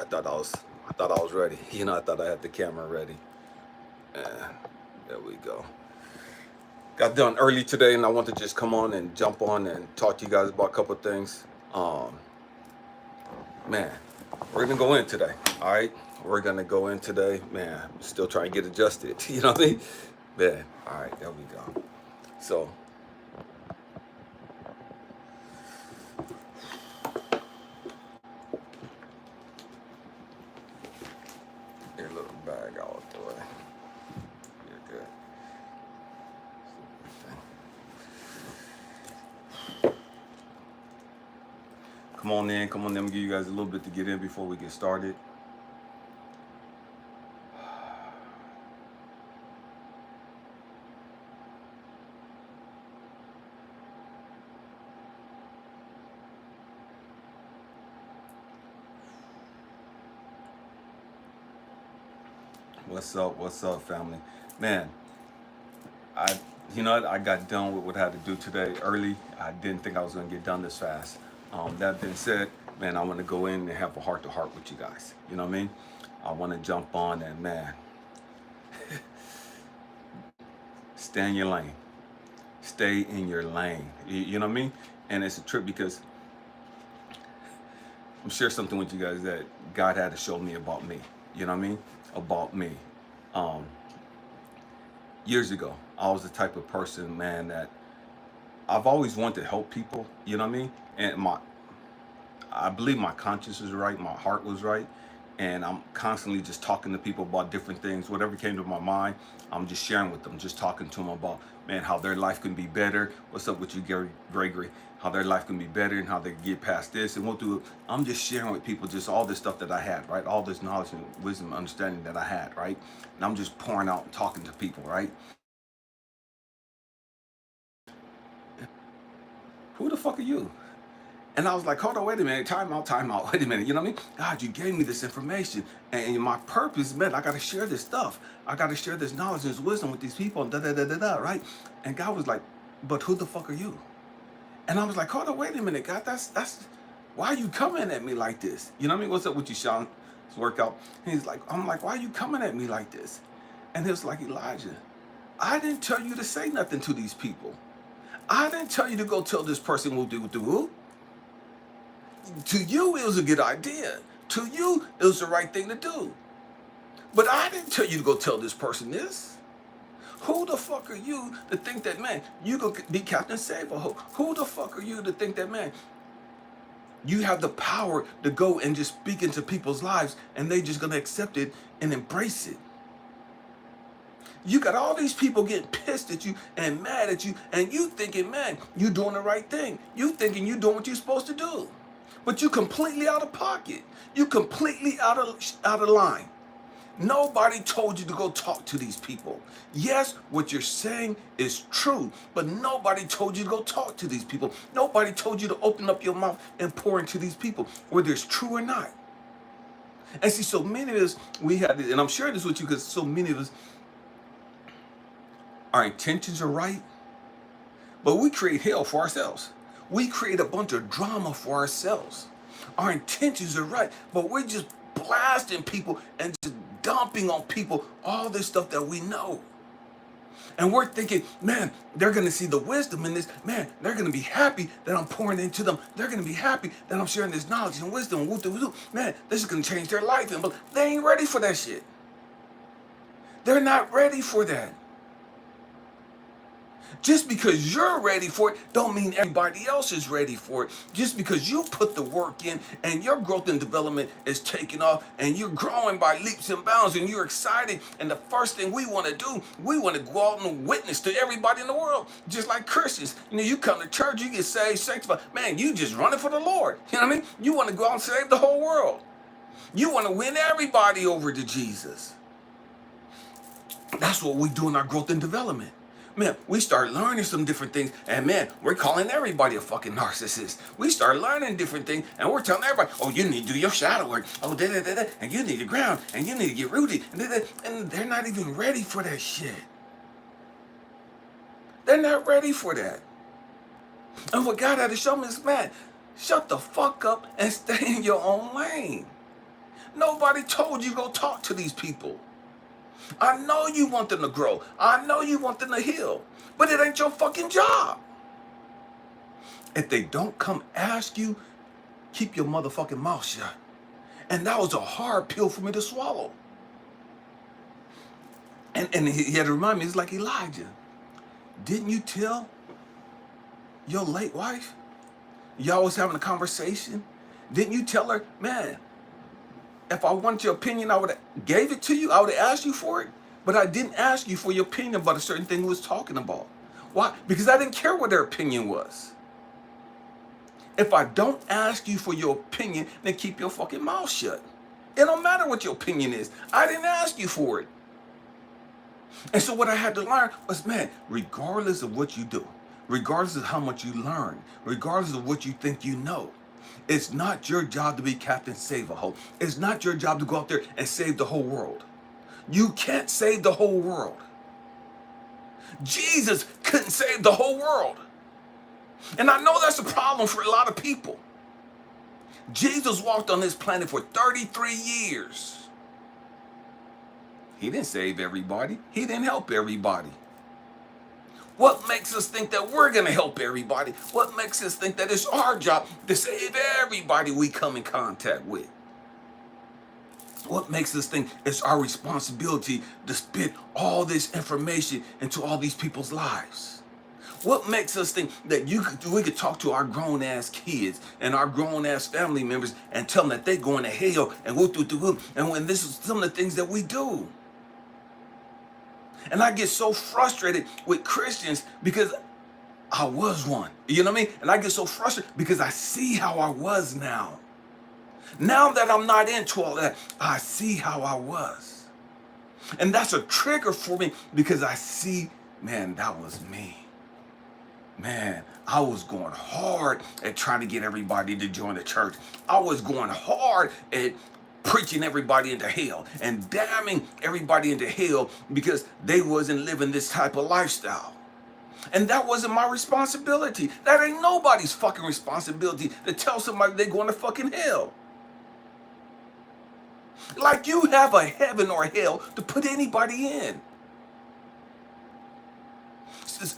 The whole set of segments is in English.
I thought I was ready. You know, I thought I had the camera ready. And there we go. Got done early today, and I want to just come on and jump on and talk to you guys about a couple of things. Man, we're gonna go in today. All right, we're gonna go in today. Man, I'm still trying to get adjusted. You know what I mean? Man, all right, there we go. So. Your little bag out the way. You're good. Come on in, come on in. I'm gonna give you guys a little bit to get in before we get started. What's up, family? Man, I I got done with what I had to do today early. I didn't think I was gonna get done this fast. That being said, man, I want to go in and have a heart to heart with you guys. You know what I mean? I want to jump on and man, stay in your lane. Stay in your lane. You know what I mean? And it's a trip because I'm share something with you guys that God had to show me about me. You know what I mean? About me. Um, Years ago, I was the type of person, man, that I've always wanted to help people. You know what I mean? And I believe my conscience was right, my heart was right, and I'm constantly just talking to people about different things. Whatever came to my mind, I'm just sharing with them, just talking to them about, man, how their life can be better. What's up with you, Gregory? How their life can be better and how they get past this, and we'll do it. I'm just sharing with people just all this stuff that I had, right? All this knowledge and wisdom, and understanding that I had, right? And I'm just pouring out and talking to people, right? Who the fuck are you? And I was like, hold on, wait a minute, time out, wait a minute. You know what I mean? God, you gave me this information. And my purpose, man, I got to share this stuff. I got to share this knowledge and this wisdom with these people, and da da da da da, right? And God was like, but who the fuck are you? And I was like, hold on, wait a minute, God, that's, why are you coming at me like this? You know what I mean? What's up with you, Sean? It's workout. And he's like, I'm like, why are you coming at me like this? And he was like, Elijah, I didn't tell you to say nothing to these people. I didn't tell you to go tell this person we'll do who. To you, it was a good idea. To you, it was the right thing to do. But I didn't tell you to go tell this person this. Who the fuck are you to think that, man, you go be Captain Save? Who the fuck are you to think that, man, you have the power to go and just speak into people's lives and they just gonna accept it and embrace it? You got all these people getting pissed at you and mad at you, and you thinking, man, you doing the right thing. You thinking you doing what you're supposed to do. But you completely out of pocket. You completely out of line. Nobody told you to go talk to these people. Yes, what you're saying is true, but nobody told you to go talk to these people. Nobody told you to open up your mouth and pour into these people, whether it's true or not. And see, so many of us, we have this, and I'm sharing this with you because so many of us, our intentions are right, but we create hell for ourselves. We create a bunch of drama for ourselves. Our intentions are right, but we're just blasting people and just dumping on people all this stuff that we know. And we're thinking, man, they're going to see the wisdom in this. Man, they're going to be happy that I'm pouring into them. They're going to be happy that I'm sharing this knowledge and wisdom. Man, this is going to change their life. But they ain't ready for that shit. They're not ready for that. Just because you're ready for it don't mean everybody else is ready for it. Just because you put the work in and your growth and development is taking off and you're growing by leaps and bounds and you're excited, and the first thing we want to do, we want to go out and witness to everybody in the world. Just like Christians, you come to church, you get saved, sanctified. Man, you just running for the Lord. You know what I mean? You want to go out and save the whole world. You want to win everybody over to Jesus. That's what we do in our growth and development. Man, we start learning some different things, and man, we're calling everybody a fucking narcissist. We start learning different things, and we're telling everybody, oh, you need to do your shadow work, oh, da-da-da-da, and you need to ground, and you need to get rooted, and da-da, and they're not even ready for that shit. They're not ready for that. And what God had to show me is, man, shut the fuck up and stay in your own lane. Nobody told you to go talk to these people. I know you want them to grow. I know you want them to heal. But it ain't your fucking job. If they don't come ask you, keep your motherfucking mouth shut. And that was a hard pill for me to swallow. And he had to remind me, it's like, Elijah, didn't you tell your late wife? Y'all was having a conversation. Didn't you tell her, man, if I wanted your opinion, I would have gave it to you. I would have asked you for it. But I didn't ask you for your opinion about a certain thing we was talking about. Why? Because I didn't care what their opinion was. If I don't ask you for your opinion, then keep your fucking mouth shut. It don't matter what your opinion is. I didn't ask you for it. And so what I had to learn was, man, regardless of what you do, regardless of how much you learn, regardless of what you think you know, it's not your job to be Captain Save-A-Ho. It's not your job to go out there and save the whole world. You can't save the whole world. Jesus couldn't save the whole world. And I know that's a problem for a lot of people. Jesus walked on this planet for 33 years. He didn't save everybody. He didn't help everybody. What makes us think that we're going to help everybody? What makes us think that it's our job to save everybody we come in contact with? What makes us think it's our responsibility to spit all this information into all these people's lives? What makes us think that we could talk to our grown-ass kids and our grown-ass family members and tell them that they're going to hell and and when this is some of the things that we do? And I get so frustrated with Christians because I was one. You know what I mean? And I get so frustrated because I see how I was now. Now that I'm not into all that, I see how I was. And that's a trigger for me because I see, man, that was me. Man, I was going hard at trying to get everybody to join the church. I was going hard at preaching everybody into hell and damning everybody into hell because they wasn't living this type of lifestyle. And that wasn't my responsibility. That ain't nobody's fucking responsibility to tell somebody they're going to fucking hell. Like you have a heaven or hell to put anybody in.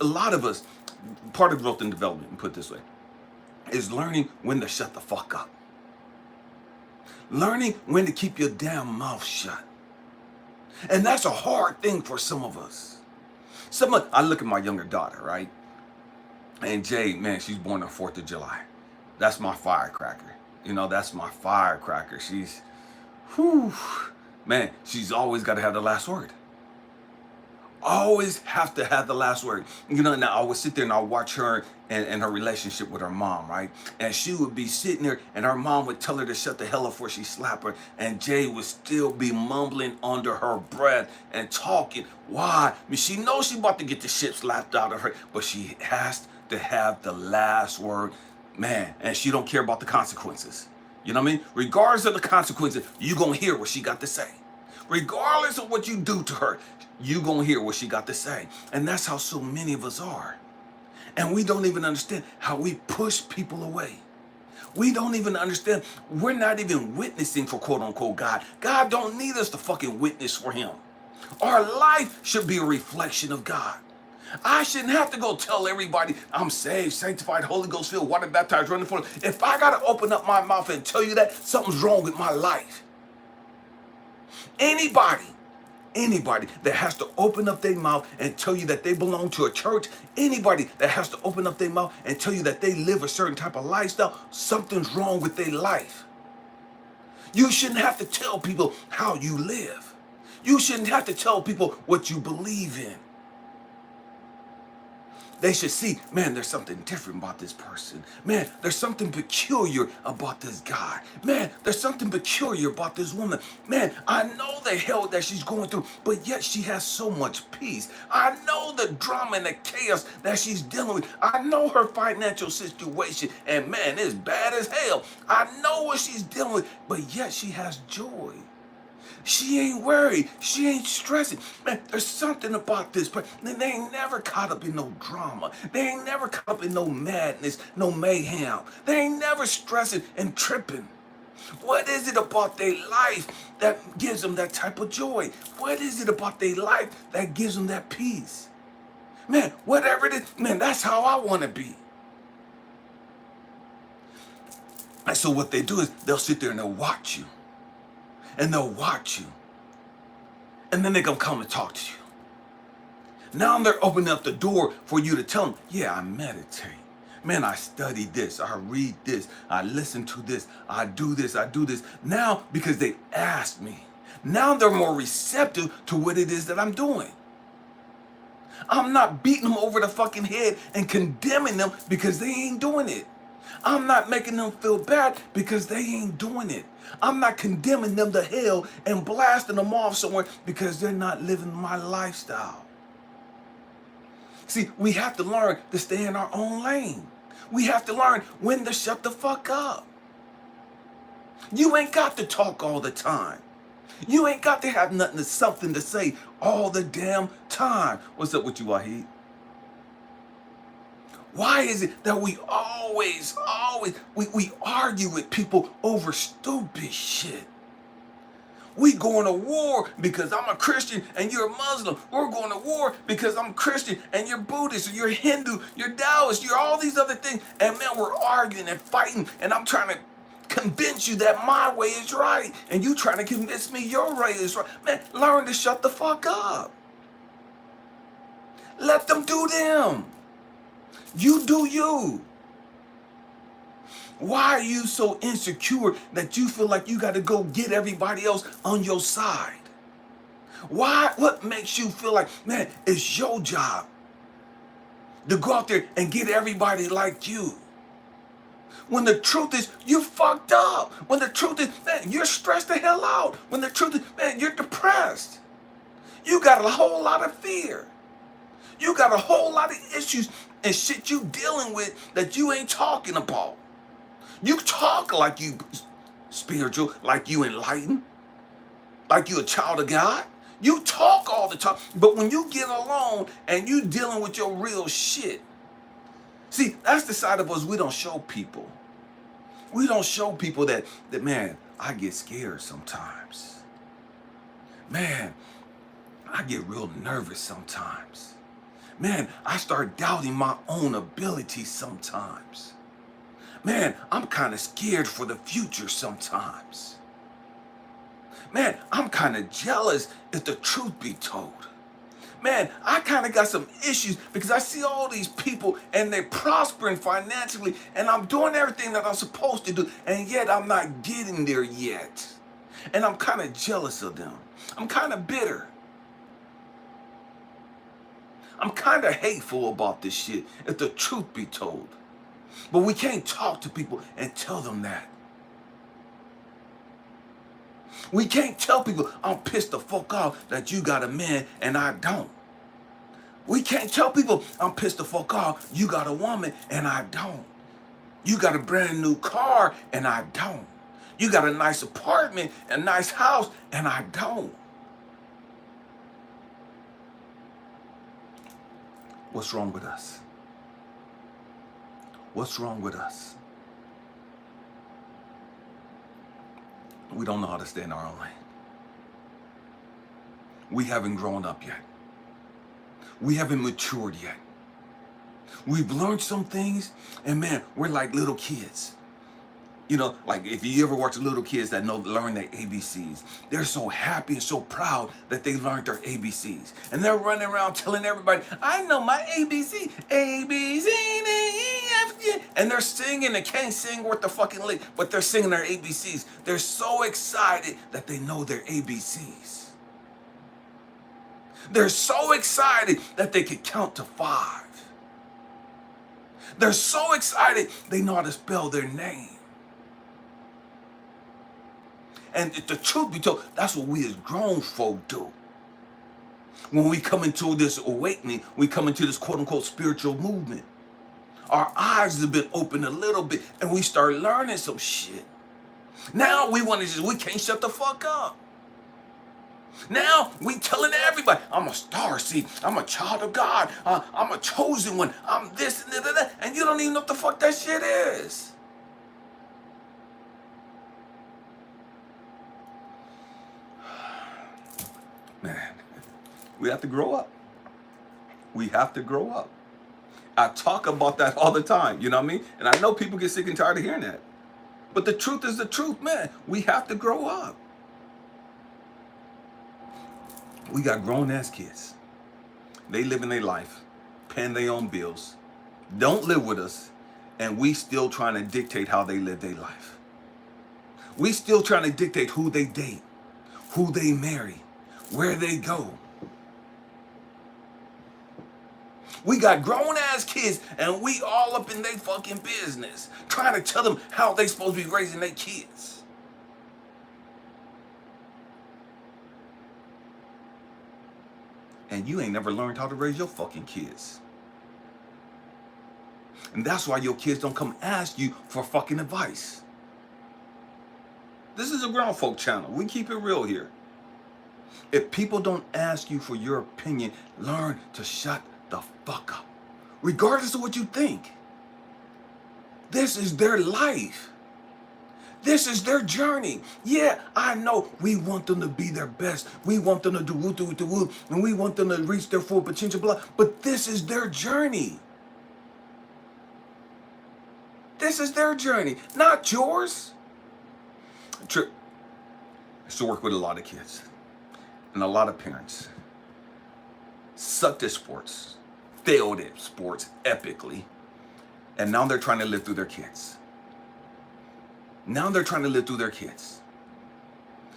A lot of us, part of growth and development, put it this way, is learning when to shut the fuck up. Learning when to keep your damn mouth shut. And that's a hard thing for some of us. I look at my younger daughter, right? And Jade, man, she's born on 4th of July. That's my firecracker. You know, that's my firecracker. She's, man, she's always got to have the last word. Always have to have the last word. You know, now I would sit there and I'll watch her and her relationship with her mom, right? And she would be sitting there and her mom would tell her to shut the hell up before she slapped her. And Jay would still be mumbling under her breath and talking. Why? I mean, she knows she's about to get the shit slapped out of her, but she has to have the last word, man. And she don't care about the consequences. You know what I mean? Regardless of the consequences, you gonna hear what she got to say. Regardless of what you do to her, you gonna hear what she got to say. And that's how so many of us are. And we don't even understand how we push people away. We don't even understand. We're not even witnessing for quote unquote God. God don't need us to fucking witness for him. Our life should be a reflection of God. I shouldn't have to go tell everybody I'm saved, sanctified, Holy Ghost filled, water baptized, running for. If I gotta open up my mouth and tell you that, something's wrong with my life. Anybody that has to open up their mouth and tell you that they belong to a church, anybody that has to open up their mouth and tell you that they live a certain type of lifestyle, something's wrong with their life. You shouldn't have to tell people how you live. You shouldn't have to tell people what you believe in. They should see, man, there's something different about this person. Man, there's something peculiar about this guy. Man, there's something peculiar about this woman. Man, I know the hell that she's going through, but yet she has so much peace. I know the drama and the chaos that she's dealing with. I know her financial situation, and man, it's bad as hell. I know what she's dealing with, but yet she has joy. She ain't worried. She ain't stressing. Man, there's something about this person. They ain't never caught up in no drama. They ain't never caught up in no madness, no mayhem. They ain't never stressing and tripping. What is it about their life that gives them that type of joy? What is it about their life that gives them that peace? Man, whatever it is, man, that's how I want to be. And so what they do is they'll sit there and they'll watch you. And they'll watch you. And then they're going to come and talk to you. Now they're opening up the door for you to tell them, yeah, I meditate. Man, I study this, I read this, I listen to this, I do this, I do this. Now, because they asked me, now they're more receptive to what it is that I'm doing. I'm not beating them over the fucking head and condemning them because they ain't doing it. I'm not making them feel bad because they ain't doing it. I'm not condemning them to hell and blasting them off somewhere because they're not living my lifestyle. See, we have to learn to stay in our own lane. We have to learn when to shut the fuck up. You ain't got to talk all the time. You ain't got to have something to say all the damn time. What's up with you, Wahid? Why is it that we always argue with people over stupid shit? We going to war because I'm a Christian and you're a Muslim. We're going to war because I'm Christian and you're Buddhist or you're Hindu, you're Taoist, you're all these other things. And man, we're arguing and fighting and I'm trying to convince you that my way is right and you trying to convince me your way is right. Man, learn to shut the fuck up. Let them do them. You do you. Why are you so insecure that you feel like you got to go get everybody else on your side? Why? What makes you feel like, man, it's your job to go out there and get everybody like you? When the truth is, you fucked up. When the truth is, man, you're stressed the hell out. When the truth is, man, you're depressed. You got a whole lot of fear. You got a whole lot of issues and shit you dealing with that you ain't talking about. You talk like you spiritual, like you enlightened, like you a child of God. You talk all the time, but when you get alone and you dealing with your real shit, see, that's the side of us we don't show people. We don't show people that man, I get scared sometimes. Man, I get real nervous sometimes. Man, I start doubting my own ability sometimes. Man, I'm kind of scared for the future sometimes. Man, I'm kind of jealous if the truth be told. Man, I kind of got some issues because I see all these people and they're prospering financially and I'm doing everything that I'm supposed to do and yet I'm not getting there yet. And I'm kind of jealous of them. I'm kind of bitter. I'm kind of hateful about this shit if the truth be told. But we can't talk to people and tell them that. We can't tell people, I'm pissed the fuck off that you got a man and I don't. We can't tell people, I'm pissed the fuck off you got a woman and I don't. You got a brand new car and I don't. You got a nice apartment, a nice house and I don't. What's wrong with us? What's wrong with us? We don't know how to stay in our own lane. We haven't grown up yet. We haven't matured yet. We've learned some things, and man, we're like little kids. You know, like if you ever watch little kids that learn their ABCs, they're so happy and so proud that they learned their ABCs. And they're running around telling everybody, I know my ABC, A, B, C, D, E, F, G. And they're singing, they can't sing worth the fucking lick, but they're singing their ABCs. They're so excited that they know their ABCs. They're so excited that they can count to 5. They're so excited they know how to spell their name. And if the truth be told, that's what we as grown folk do. When we come into this awakening, we come into this quote unquote spiritual movement. Our eyes have been opened a little bit and we start learning some shit. Now we can't shut the fuck up. Now we telling everybody, I'm a star seed, I'm a child of God, I'm a chosen one, I'm this and that, and you don't even know what the fuck that shit is. Man, we have to grow up. We have to grow up. I talk about that all the time, you know what I mean? And I know people get sick and tired of hearing that. But the truth is the truth, man. We have to grow up. We got grown ass kids. They living their life, paying their own bills, don't live with us, and we still trying to dictate how they live their life. We still trying to dictate who they date, who they marry, where they go. We got grown ass kids and we all up in their fucking business, trying to tell them how they supposed to be raising their kids. And you ain't never learned how to raise your fucking kids. And that's why your kids don't come ask you for fucking advice. This is a grown folk channel. We keep it real here. If people don't ask you for your opinion, learn to shut the fuck up. Regardless of what you think. This is their life. This is their journey. Yeah, I know we want them to be their best. We want them to do woo, and we want them to reach their full potential, blah. But this is their journey. This is their journey, not yours. Trip. I used to work with a lot of kids and a lot of parents. Sucked at sports, failed at sports epically, and now they're trying to live through their kids. Now they're trying to live through their kids.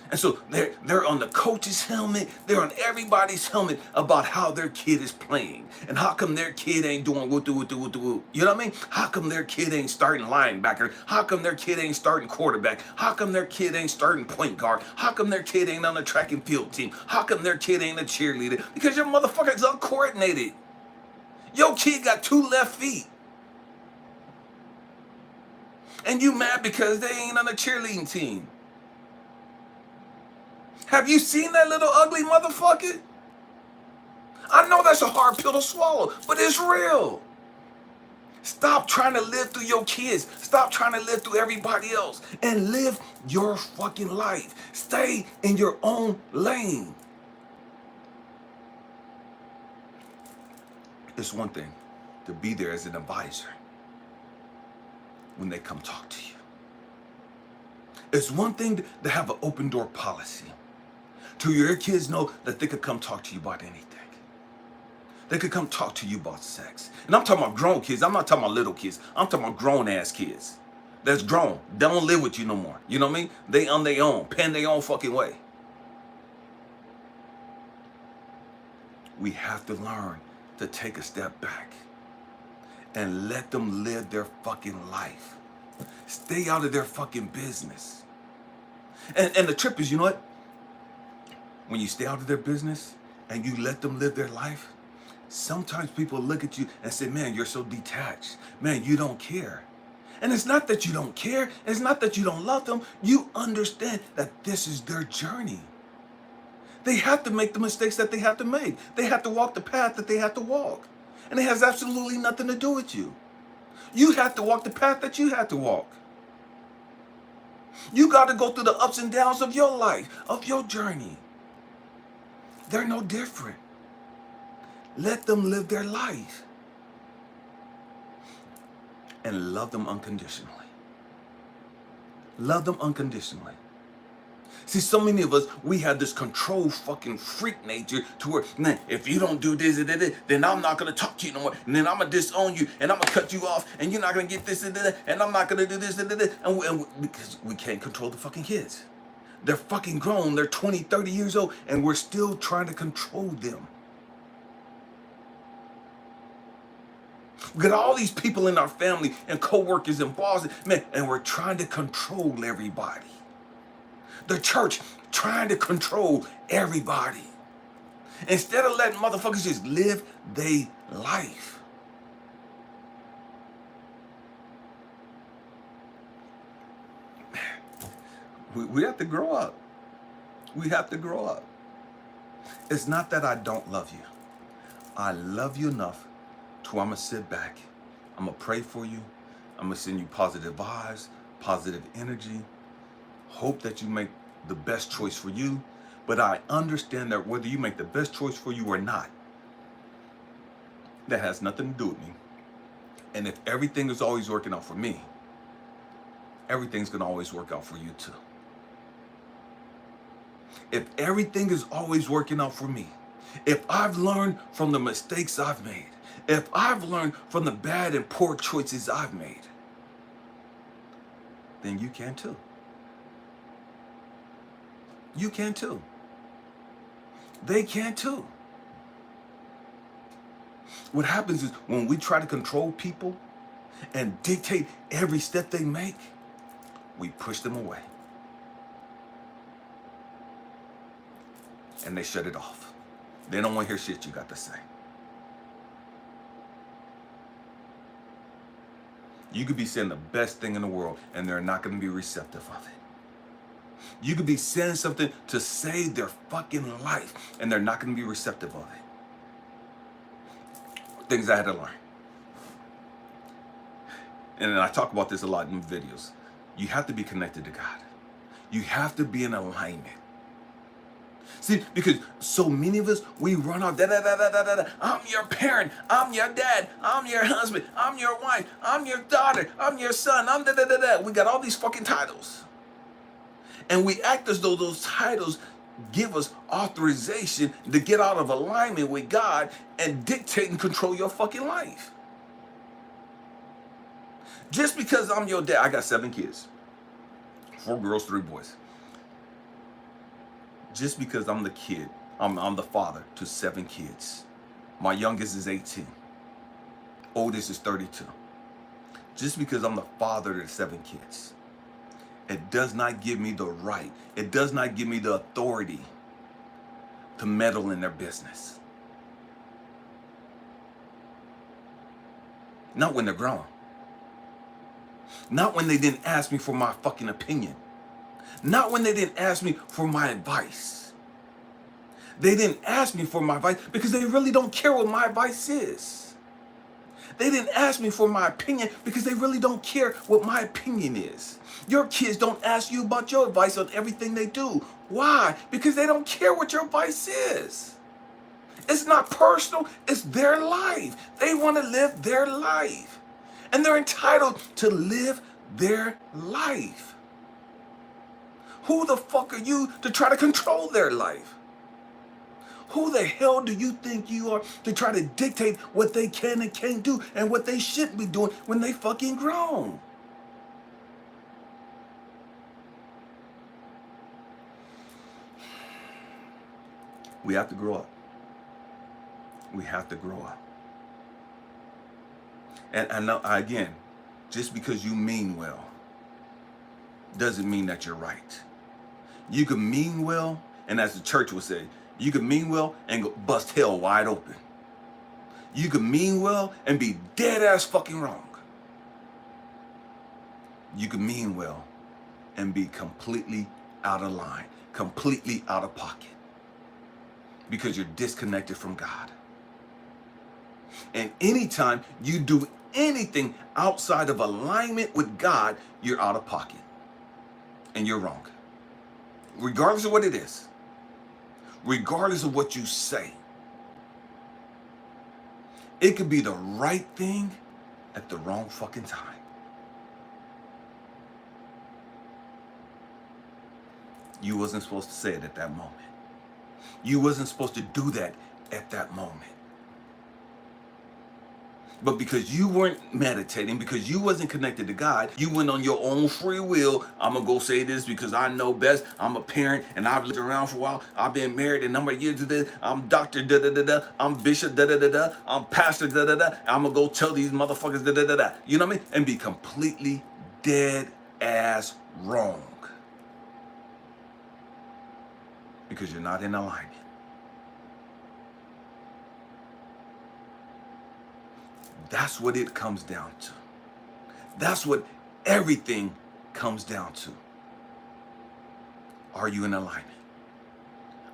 And so they're on the coach's helmet, they're on everybody's helmet about how their kid is playing. And how come their kid ain't doing woo. You know what I mean? How come their kid ain't starting linebacker? How come their kid ain't starting quarterback? How come their kid ain't starting point guard? How come their kid ain't on the track and field team? How come their kid ain't a cheerleader? Because your motherfucker's uncoordinated. Your kid got 2 left feet. And you mad because they ain't on the cheerleading team. Have you seen that little ugly motherfucker? I know that's a hard pill to swallow, but it's real. Stop trying to live through your kids. Stop trying to live through everybody else. And live your fucking life. Stay in your own lane. It's one thing to be there as an advisor when they come talk to you. It's one thing to have an open door policy. To your kids know that they could come talk to you about anything. They could come talk to you about sex. And I'm talking about grown kids. I'm not talking about little kids. I'm talking about grown ass kids. That's grown. They don't live with you no more. You know what I mean? They on their own, paying their own fucking way. We have to learn to take a step back and let them live their fucking life. Stay out of their fucking business. And the trip is, you know what? When you stay out of their business and you let them live their life, sometimes people look at you and say, man, you're so detached. Man, you don't care. And it's not that you don't care. It's not that you don't love them. You understand that this is their journey. They have to make the mistakes that they have to make. They have to walk the path that they have to walk. And it has absolutely nothing to do with you. You have to walk the path that you have to walk. You got to go through the ups and downs of your life, of your journey. They're no different. Let them live their life. And love them unconditionally. Love them unconditionally. See, so many of us, we have this control fucking freak nature to where, man, if you don't do this, then I'm not going to talk to you no more. And then I'm going to disown you and I'm going to cut you off and you're not going to get this and I'm not going to do this and because we can't control the fucking kids. They're fucking grown. They're 20, 30 years old and we're still trying to control them. We got all these people in our family and co-workers and bosses, man, and we're trying to control everybody. The church trying to control everybody. Instead of letting motherfuckers just live their life. We have to grow up. We have to grow up. It's not that I don't love you. I love you enough to where I'm going to sit back. I'm going to pray for you. I'm going to send you positive vibes, positive energy. Hope that you make the best choice for you. But I understand that whether you make the best choice for you or not, that has nothing to do with me. And if everything is always working out for me, everything's going to always work out for you too. If everything is always working out for me, if I've learned from the mistakes I've made, if I've learned from the bad and poor choices I've made, then you can too. You can too. They can too. What happens is when we try to control people and dictate every step they make, we push them away. And they shut it off. They don't want to hear shit you got to say. You could be saying the best thing in the world and they're not going to be receptive of it. You could be saying something to save their fucking life and they're not going to be receptive of it. Things I had to learn. And I talk about this a lot in videos. You have to be connected to God. You have to be in alignment. See, because so many of us, we run off, I'm your parent, I'm your dad, I'm your husband, I'm your wife, I'm your daughter, I'm your son, I'm We got all these fucking titles. And we act as though those titles give us authorization to get out of alignment with God and dictate and control your fucking life. Just because I'm your dad, I got 7 kids. 4 girls, 3 boys. Just because I'm the kid, I'm the father to 7 kids. My youngest is 18. Oldest is 32. Just because I'm the father to 7 kids, it does not give me the right, it does not give me the authority to meddle in their business. Not when they're grown. Not when they didn't ask me for my fucking opinion. Not when they didn't ask me for my advice. They didn't ask me for my advice because they really don't care what my advice is. They didn't ask me for my opinion because they really don't care what my opinion is. Your kids don't ask you about your advice on everything they do. Why? Because they don't care what your advice is. It's not personal, it's their life. They want to live their life. And they're entitled to live their life. Who the fuck are you to try to control their life? Who the hell do you think you are to try to dictate what they can and can't do and what they shouldn't be doing when they fucking grown? We have to grow up. We have to grow up. And I know, again, just because you mean well doesn't mean that you're right. You can mean well, and as the church would say, you can mean well and go bust hell wide open. You can mean well and be dead ass fucking wrong. You can mean well and be completely out of line, completely out of pocket, because you're disconnected from God. And anytime you do anything outside of alignment with God, you're out of pocket and you're wrong. Regardless of what it is, regardless of what you say, it could be the right thing at the wrong fucking time. You wasn't supposed to say it at that moment. You wasn't supposed to do that at that moment. But because you weren't meditating, because you wasn't connected to God, you went on your own free will. I'm going to go say this because I know best. I'm a parent and I've lived around for a while. I've been married a number of years to this. I'm doctor, da-da-da-da. I'm bishop, da-da-da-da. I'm pastor, da-da-da. I'm going to go tell these motherfuckers, da-da-da-da. You know what I mean? And be completely dead ass wrong. Because you're not in alignment. That's what it comes down to. That's what everything comes down to. Are you in alignment?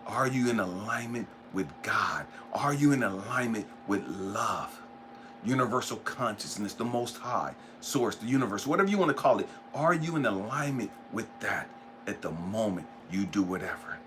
Are you in alignment with God? Are you in alignment with love? Universal consciousness, the Most High, Source, the universe, whatever you want to call it. Are you in alignment with that at the moment you do whatever?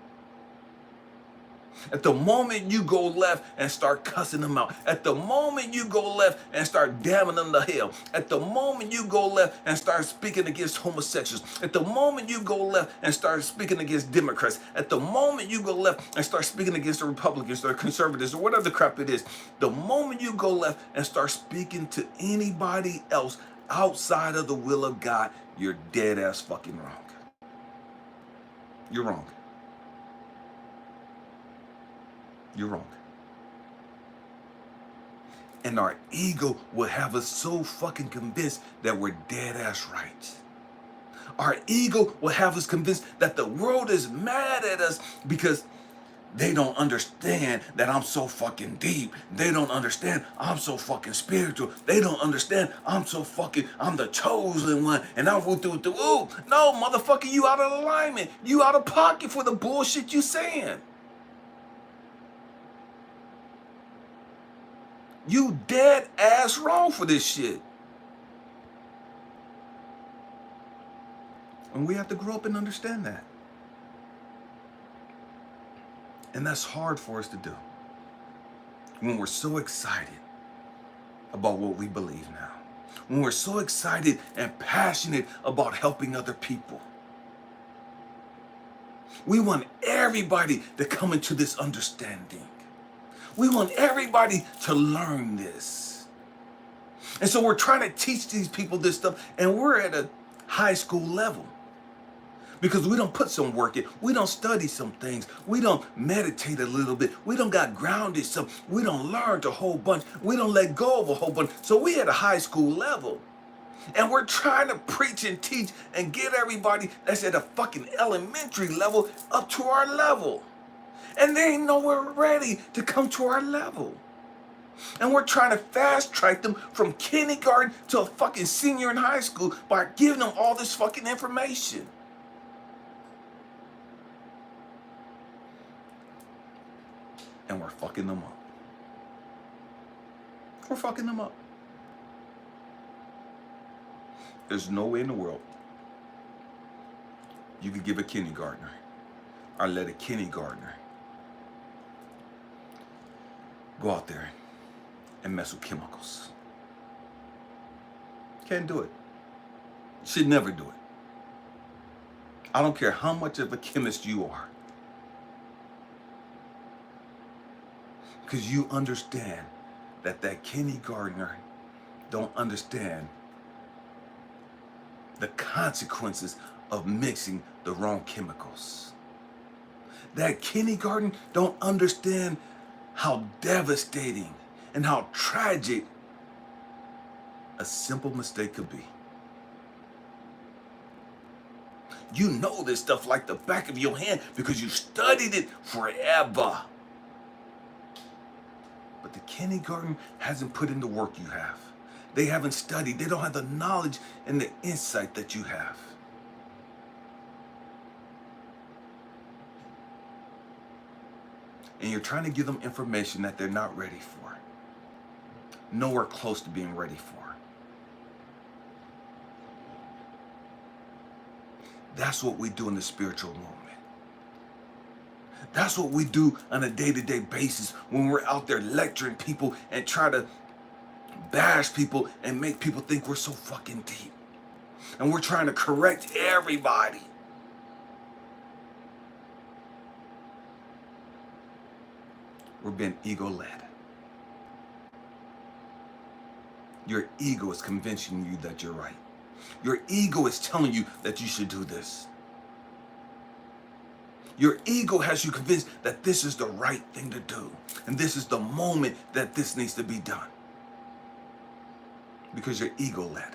At the moment you go left and start cussing them out, at the moment you go left and start damning them to hell, at the moment you go left and start speaking against homosexuals, at the moment you go left and start speaking against Democrats, at the moment you go left and start speaking against the Republicans or conservatives or whatever the crap it is, the moment you go left and start speaking to anybody else outside of the will of God, you're dead ass fucking wrong. You're wrong. You're wrong. And our ego will have us so fucking convinced that we're dead ass right. Our ego will have us convinced that the world is mad at us because they don't understand that I'm so fucking deep. They don't understand I'm so fucking spiritual. They don't understand I'm the chosen one. And I'm ooh, no, motherfucker, you out of alignment. You out of pocket for the bullshit you saying. You dead ass wrong for this shit. And we have to grow up and understand that. And that's hard for us to do when we're so excited about what we believe now. When we're so excited and passionate about helping other people. We want everybody to come into this understanding. We want everybody to learn this. And so we're trying to teach these people this stuff, and we're at a high school level. Because we don't put some work in. We don't study some things. We don't meditate a little bit. We don't got grounded some. We don't learn a whole bunch. We don't let go of a whole bunch. So we at a high school level. And we're trying to preach and teach and get everybody that's at a fucking elementary level up to our level. And they ain't nowhere ready to come to our level. And we're trying to fast track them from kindergarten to a fucking senior in high school by giving them all this fucking information. And we're fucking them up. We're fucking them up. There's no way in the world you could give a kindergartner or let a kindergartner go out there and mess with chemicals. Can't do it. Should never do it. I don't care how much of a chemist you are. Because you understand that kindergartner don't understand the consequences of mixing the wrong chemicals. That kindergarten don't understand how devastating and how tragic a simple mistake could be. You know this stuff like the back of your hand because you studied it forever. But the kindergarten hasn't put in the work you have. They haven't studied. They don't have the knowledge and the insight that you have. And you're trying to give them information that they're not ready for. Nowhere close to being ready for. That's what we do in the spiritual movement. That's what we do on a day-to-day basis when we're out there lecturing people and try to bash people and make people think we're so fucking deep. And we're trying to correct everybody. We're being ego-led. Your ego is convincing you that you're right. Your ego is telling you that you should do this. Your ego has you convinced that this is the right thing to do. And this is the moment that this needs to be done. Because you're ego-led.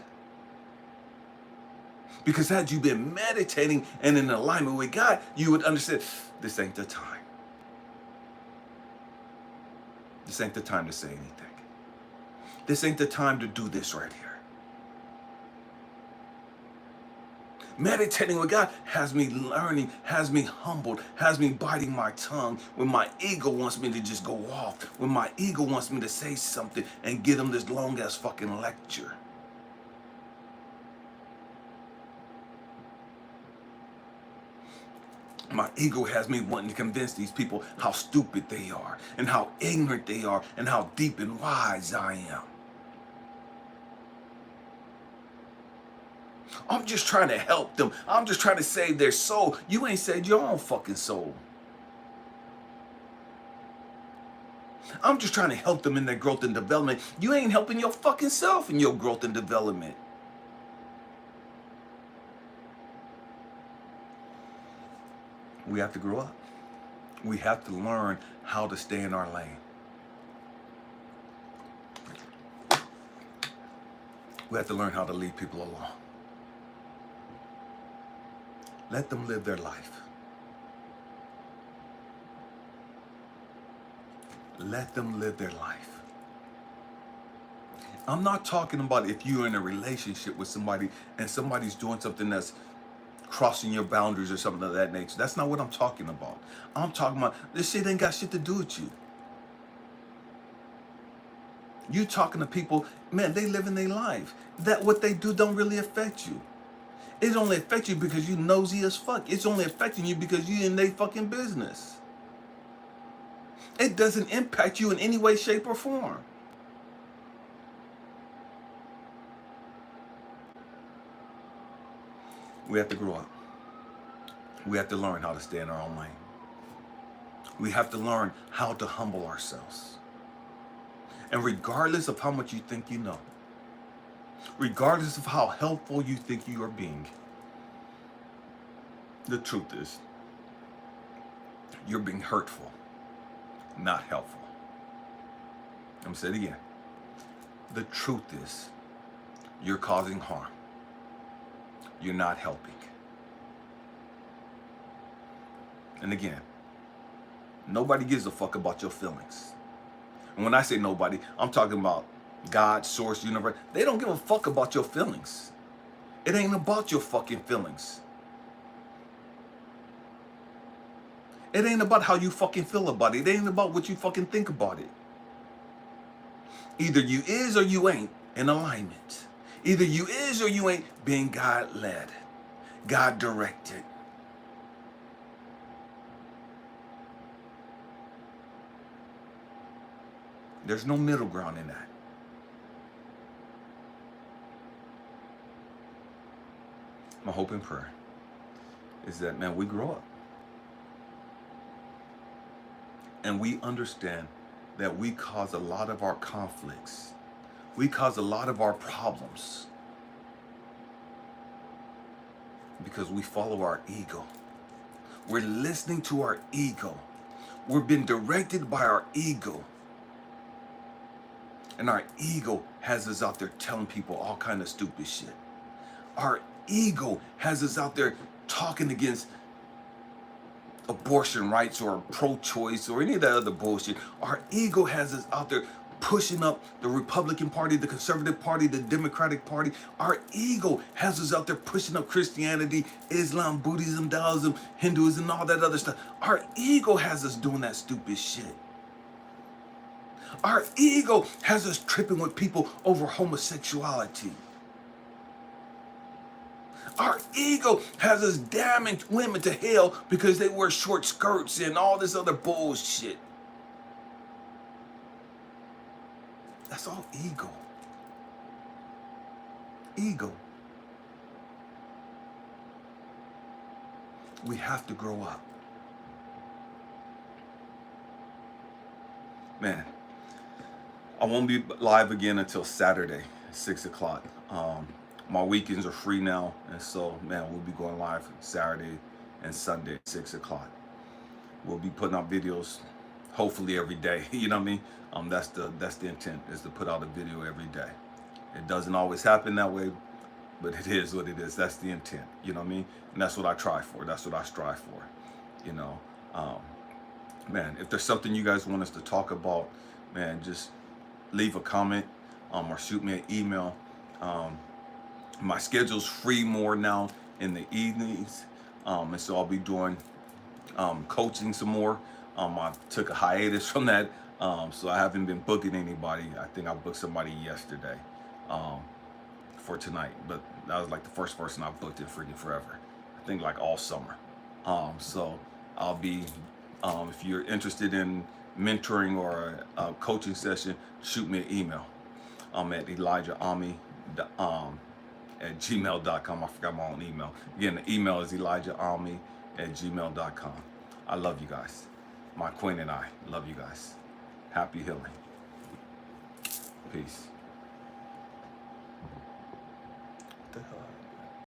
Because had you been meditating and in alignment with God, you would understand, this ain't the time. This ain't the time to say anything. This ain't the time to do this right here. Meditating with God has me learning, has me humbled, has me biting my tongue when my ego wants me to just go off, when my ego wants me to say something and give them this long ass fucking lecture. My ego has me wanting to convince these people how stupid they are and how ignorant they are and how deep and wise I am. I'm just trying to help them. I'm just trying to save their soul. You ain't saved your own fucking soul. I'm just trying to help them in their growth and development. You ain't helping your fucking self in your growth and development. We have to grow up. We have to learn how to stay in our lane. We have to learn how to leave people alone. Let them live their life. Let them live their life. I'm not talking about if you're in a relationship with somebody and somebody's doing something that's crossing your boundaries or something of that nature. That's not what I'm talking about. I'm talking about this shit ain't got shit to do with you. You talking to people, man, they living their life. That what they do don't really affect you. It only affects you because you nosy as fuck. It's only affecting you because you in their fucking business. It doesn't impact you in any way, shape, or form. We have to grow up. We have to learn how to stay in our own lane. We have to learn how to humble ourselves. And regardless of how much you think you know, regardless of how helpful you think you are being, the truth is, you're being hurtful, not helpful. I'm going to say it again. The truth is, you're causing harm. You're not helping. And again, nobody gives a fuck about your feelings. And when I say nobody, I'm talking about God, source, universe. They don't give a fuck about your feelings. It ain't about your fucking feelings. It ain't about how you fucking feel about it. It ain't about what you fucking think about it. Either you is or you ain't in alignment. Either you is or you ain't being God-led, God-directed. There's no middle ground in that. My hope and prayer is that, man, we grow up. And we understand that we cause a lot of our conflicts. We cause a lot of our problems because we follow our ego. We're listening to our ego. We're being directed by our ego. And our ego has us out there telling people all kind of stupid shit. Our ego has us out there talking against abortion rights or pro-choice or any of that other bullshit. Our ego has us out there pushing up the Republican Party, the Conservative Party, the Democratic Party. Our ego has us out there pushing up Christianity, Islam, Buddhism, Taoism, Hinduism, and all that other stuff. Our ego has us doing that stupid shit. Our ego has us tripping with people over homosexuality. Our ego has us damning women to hell because they wear short skirts and all this other bullshit. That's all ego. Ego. We have to grow up. Man, I won't be live again until Saturday, 6 o'clock. My weekends are free now, and so, man, we'll be going live Saturday and Sunday, 6 o'clock. We'll be putting out videos, hopefully every day. You know what I mean? That's the intent, is to put out a video every day. It doesn't always happen that way, but it is what it is. That's the intent. You know what I mean? And that's what I try for. That's what I strive for. You know, man, if there's something you guys want us to talk about, man, just leave a comment or shoot me an email. My schedule's free more now in the evenings, and so I'll be doing coaching some more. I took a hiatus from that, so I haven't been booking anybody. I think I booked somebody yesterday for tonight, but that was like the first person I booked in freaking forever. I think like all summer. So I'll be, if you're interested in mentoring or a coaching session, shoot me an email. I'm at ElijahAmi at gmail.com. I forgot my own email. Again, the email is ElijahAmi at gmail.com. I love you guys. My queen and I love you guys. Happy healing. Peace. What the hell?